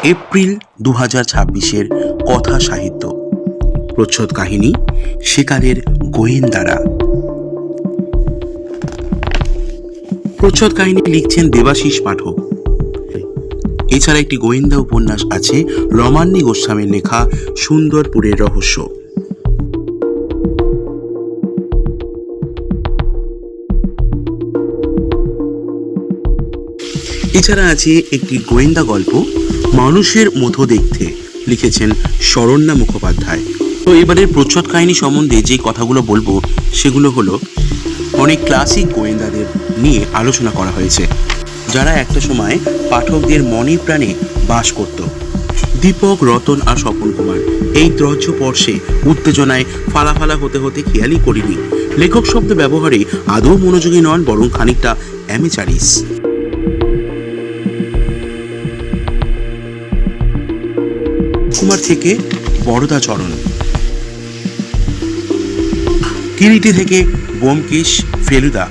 April 2026-এর কথা সাহিত্য। প্রচ্ছদ কাহিনী সেকালের গোয়েন্দারা। প্রচ্ছদ কাহিনী লিখছেন দেবাশিস পাঠক। এছাড়া একটি গোয়েন্দা উপন্যাস আছে রমান্নী গোস্বামীর লেখা সুন্দরপুরের রহস্য। এছাড়া আছে একটি গোয়েন্দা গল্প মানুষের মতো দেখতে, লিখেছেন শরণ্যা মুখোপাধ্যায়। তো এবারের প্রচ্ছদ কাহিনী সম্বন্ধে যে কথাগুলো বলবো সেগুলো হলো অনেক ক্লাসিক গোয়েন্দাদের নিয়ে আলোচনা করা হয়েছে, যারা একটা সময় পাঠকদের মনে প্রাণে বাস করত। দীপক, রতন আর স্বপন কুমার এই ত্রজ্য পর্ষে উত্তেজনায় ফালাফালা হতে হতে খেয়ালই করিনি লেখক শব্দ ব্যবহারে আদৌ মনোযোগী নন, বরং খানিকটা অ্যামেচারিস। কুমার থেকে বরদাচরণ, কিরিটি থেকে ব্যোমকেশ ফেলুদা,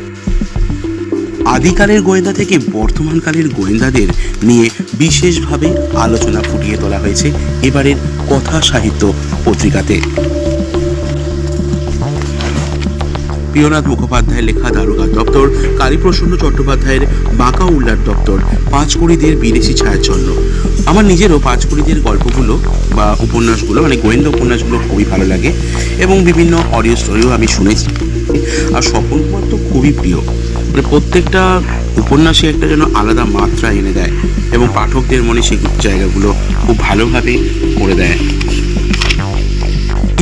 আদিকালের গোয়েন্দা থেকে বর্তমানকালের গোয়েন্দাদের নিয়ে বিশেষভাবে আলোচনা ফুটিয়ে তোলা হয়েছে এবারের কথা সাহিত্য পত্রিকাতে। প্রিয়নাথ মুখোপাধ্যায়ের লেখা দারোগার দপ্তর, কালীপ্রসন্ন চট্টোপাধ্যায়ের বাঁকা উল্লার দপ্তর, পাঁচকুড়িদের বিদেশি ছায়াচ্ছন্ন। আমার নিজেরও পাঁচকুড়িদের গল্পগুলো বা উপন্যাসগুলো, মানে গোয়েন্দা উপন্যাসগুলো খুবই ভালো লাগে এবং বিভিন্ন অডিও স্টোরিও আমি শুনেছি। আর স্বপন কুমার তো খুবই প্রিয়, মানে প্রত্যেকটা উপন্যাসে একটা যেন আলাদা মাত্রা এনে দেয় এবং পাঠকদের মনে সেই জায়গাগুলো খুব ভালোভাবে করে দেয়।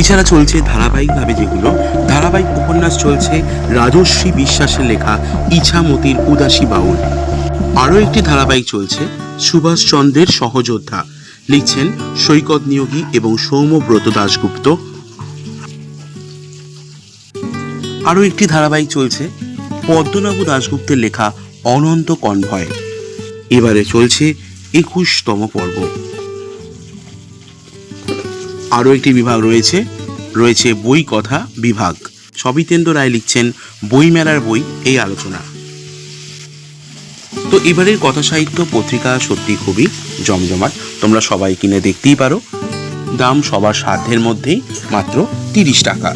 এছাড়া চলছে ধারাবাহিকভাবে যেগুলো ধারাবাহিক উপন্যাস চলছে রাজশ্রী বিশ্বাসের লেখা ইছামতির উদাসী বাউল। আরও একটি ধারাবাহিক চলছে সুভাষচন্দ্রের সহযোদ্ধা, লিখছেন সৈকত নিয়োগী এবং সৌম্যব্রত দাশগুপ্ত। আরও একটি ধারাবাহিক চলছে পদ্মনাভ দাশগুপ্তের লেখা অনন্ত কনভয়। এবারে চলছে 21তম পর্ব। আরও একটি বিভাগ রয়েছে বই কথা বিভাগ। সবিতেন্দ্র রায় লিখছেন বইমেলার বই এই আলোচনা। তো এবারের কথা সাহিত্য পত্রিকা সত্যি খুবই জমজমাট, তোমরা সবাই কিনে দেখতেই পারো। দাম সবার সাধ্যের মধ্যেই, মাত্র 30 টাকা।